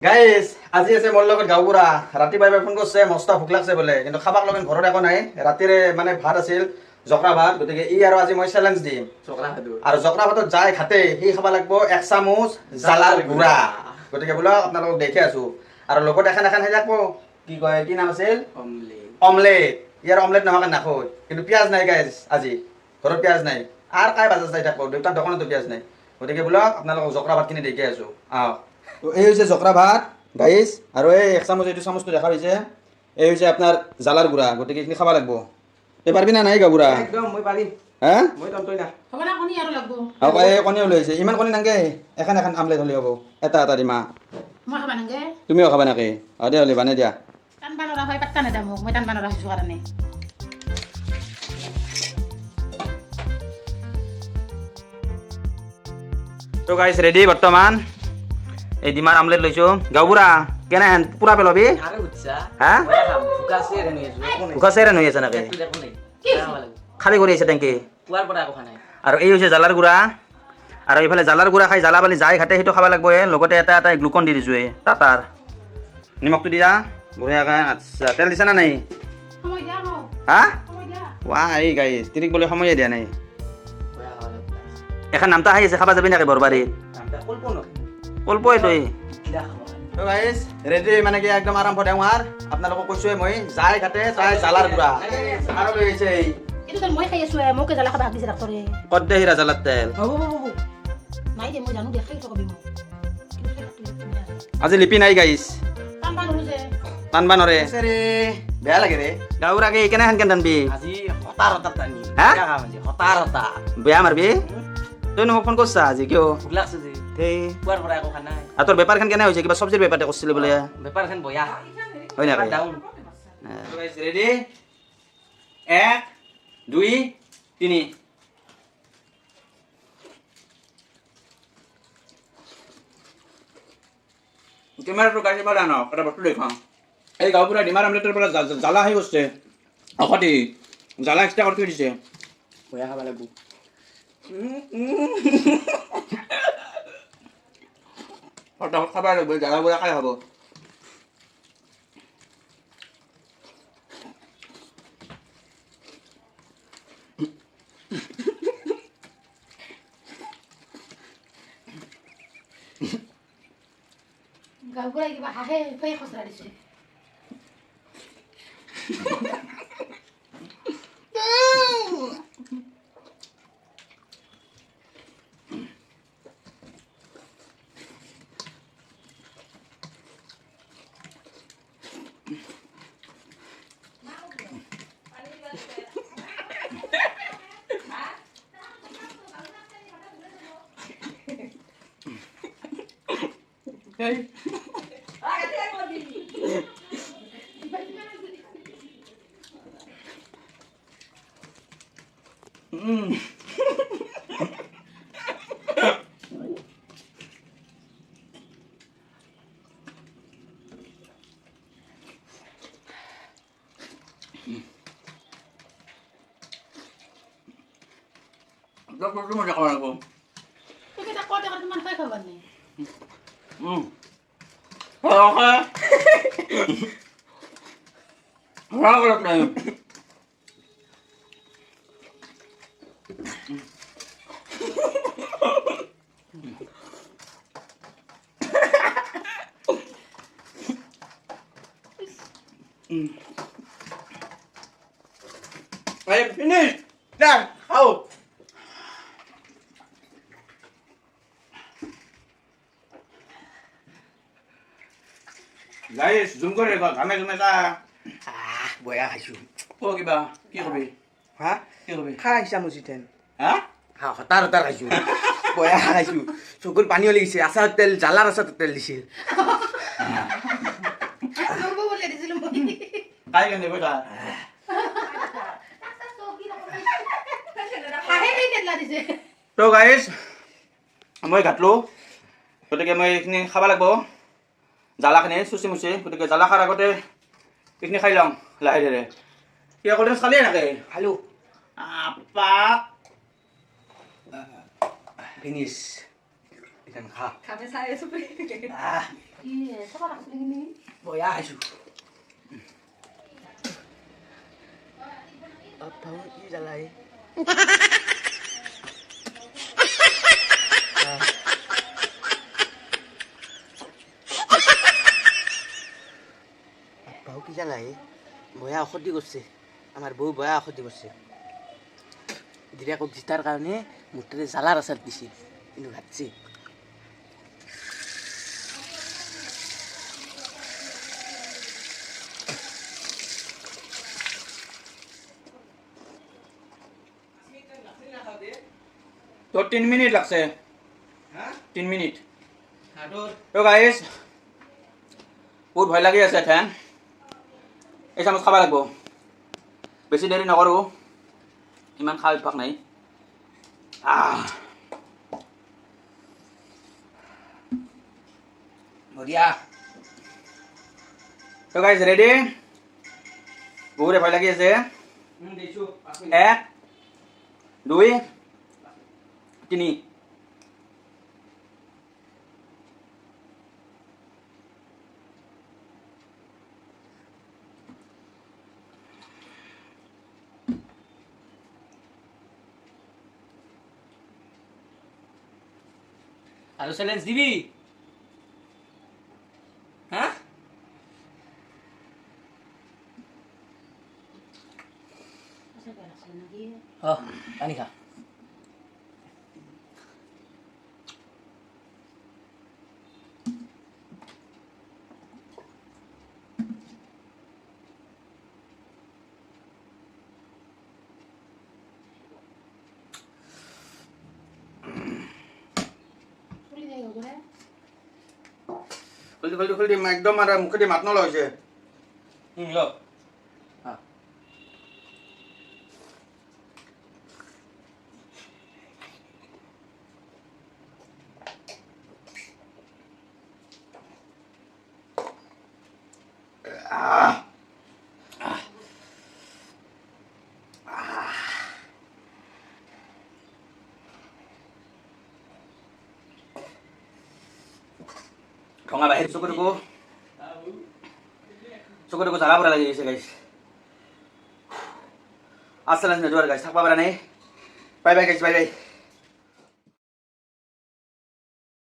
Guys আজি আছে মোৰ লগত গাঁওবুঢ়া ৰাতিপুৱাই ফোন কৰিছে মস্ত ভোক লাগছে বোলে কিন্তু খাবাক লগেন ঘৰত একো নাই ৰাতিৰে মানে ভাত আছিল জকৰা ভাত গতিকে ই আৰু আজি মই চেলেঞ্জ দিম আৰু জকৰা ভাতত যাই খাতে সি খাব লাগিব 1 চামুচ জালাৰ গুড়া গতিকে বোলো আপোনালোকক দেখি আছো আৰু লগত এখন খাই থাকব কি কয় কি নাম আছিল অমলেট ইয়াৰ অমলেট নোহোৱাকে নাখোঁ কিন্তু পিঁয়াজ নাই গাইজ আজি ঘৰত পিঁয়াজ নাই আৰু কাই বাজাৰ যাই থাকব দেউতাৰ দোকানতো পিঁয়াজ নাই গতিকে বোলো আপোনালোকক জকৰা ভাতখিনি দেখি আছো তো এই হৈছে জকৰা ভাত গাইজ আৰু এই 1 চামুচ এইটো চামুচটো দেখা পাইছে এই হৈছে আপোনাৰ জালাৰ গুড়া গতিকে এইখিনি খাব লাগিব এই পাৰবি না নাই গাঁওবুঢ়া একদম মই পাৰিম হা মই তন্তই না হ'ব না কণী আৰু লাগব আৰু এই কণী ওলাইছে ইমান কণী নাংগে এখন আমলেট হ'লে হ'ব এটা দিমা মই খাবা নাংগে তুমিও খাবা নাকি দে হ'লে বানে দিয়া টানবা নৰা হয় পাত্তা নেদা মোক মই টানবা নৰা হৈছোঁ কাৰণে তো গাইজ ৰেডি বৰ্তমান এই ডিমাৰ আমলেট লৈছোঁ গাঁওবুঢ়া কেনে পুৰা পেলাবি আৰে বুঝছা হা ফুকাছে ৰে নিয়ে যাও ভোকা চেৰা হৈ আছে নাকি একটু দেখো নাই খালী কৰি আছে টেংকি পুয়াৰ পৰে আকো খানাই আৰু এই হৈছে জালাৰ গুড়া আৰু এইফালে জালাৰ গুড়া খাই জ্বালা বালি যাই ঘাটে সেইটো খাব লাগিব লগতে এটা গ্লুকন দি দিছোঁ টাটাৰ নিমখটো দিয়া বঢ়িয়াকৈ আচ্ছা তেল দিছা না নাই সময় দিয়া মোক হা সময় দিয়া ৱা এই গাইজ তিৰিক বোলে সময়ে দিয়া নাই বয়া হলো এখন নামটা আহি আছে খাবা যাবি নাকি বৰবাৰীত আমটা কল্পনা কল্পই তই কিডা খাবা তো গাইজ ৰেডি মানে কি একদম আৰম্ভ দিওঁ আৰু আপোনালোকক কৈছোঁৱে মই যাই ঘাটে তাই জালাৰ গুড়া আৰু লৈ আহিছে এই এইটো মই খাই আছোঁ মোকে জ্বালা খাবা হাগিছে ডাক্তৰে কত দে হিৰা জালাৰ তেল হ'ব নাই দে মই জানো দে খাই কবি মোক আজি লিপি নাই গাইজ টানবা নৰো যে টানবা নৰে বেয়া লাগে ৰে গাঁৱৰাকে কেনেহেন কেন টানবি আজি হতাৰ হতাৰ টানি হা? কিডা খাম আজি হতাৰ হতা বেয়া মাৰবি তই মোক ফোন কৰিছা আজি কিয় ভোক লাগছে যে সেই পুয়াৰ পৰে আকো খানাই আৰু তোৰ বেপাৰখন কেনে হৈছে কিবা চব্জিৰ বেপাৰতে কৰিছিলি বোলে বেপাৰ খান বয়া হয় নাকি ডাউন ৰেডি 1 2 3 কেমেৰাটো কাঢ়ি পেলাই আনক এটা বস্তু দেখাওঁ এই গাঁওবুঢ়া ডিমাৰ আমলেটৰ পৰা জ্বালা আহি গৈছে অসতি জ্বালা এক্সট্ৰা কৰি থৈ দিছে বয়া খাবা লাগবো ফটাফট খাব লাগিব জ্বালা বুঢ়া খাই হ'ব গাঁওবুঢ়াই কিবা হাঁহে ফেই খচৰা দিছে মজা খাব লাগিব তোক এটা কত এখন কিমান খাই খাবা নে finish done out গাইছ জুম কৰে ঘামে জুমে যা বয়া খাইছো ক কিবা কি কবি হা কি কবি খাই চামুচি তেন হা হা হতাৰ হতাৰ খাইছো বয়া খাইছো চকুৰ পানী ওলাই গৈছে আচাৰ তেল জ্বালাৰ আচাৰ তেল দিছিল নৰব বলে দিছিলো মই কাই কেনে কৈছা হাঁহে ফেই তেলা দিছে তো গাইছ মই ঘাটলোঁ গতিকে মই এইখিনি খাব লাগিব জ্বালাখিনি চুচি মুচি গতিকে জ্বালা খোৱাৰ আগতে এইখিনি খাই লওঁ লাহে ধীৰে কিবা ক'ল্ড ড্ৰিংকছ খালি নাকে খালো আপা ফিনিছ এতিয়া খা খাবে চাই আছো আহ কি চাবা ৰাখছিলি কিনি বয়া খাইছো বাপ্পাও কি জ্বালাই বাপ্পাও কি জ্বালাই বয়া ঔষধি করছে আমার বউ বয়া ঔষধি করছে গিরাকক জিতার কারণে মুখটাতে জ্বালার আসার দিছি কিন্তু ঘাটছি তো 3 মিনিট লাগছে হ্যাঁ 3 মিনিট হাটর তো গাইস বহুত ভয় লাগি আছে ঠেন এই চামচ খাব লাগব বেছি দেৰি নকৰোঁ ইমান খাই অভ্যাস নাই বঢ়িয়া তো গাইস ৰেডি বহুতে ভয় লাগি আছে দিছো 1 2 3 আৰু চ্যালেঞ্জ দিবি হ্যাঁ চাবা ৰাখছিলি নেকি পানী খা ফুলি যায় গাঁওবুঢ়া খুলি একদম আৰু মুখেদি মাত নলয় হৈছে ল ঠঙা বাহিৰ চকুটুকু জ্বালা পৰা লাগি গৈছে গাইছ আচলতে নেযোৱাৰ গাইছ থাকবা পৰা নাই বাই বাই গাইছ বাই বাই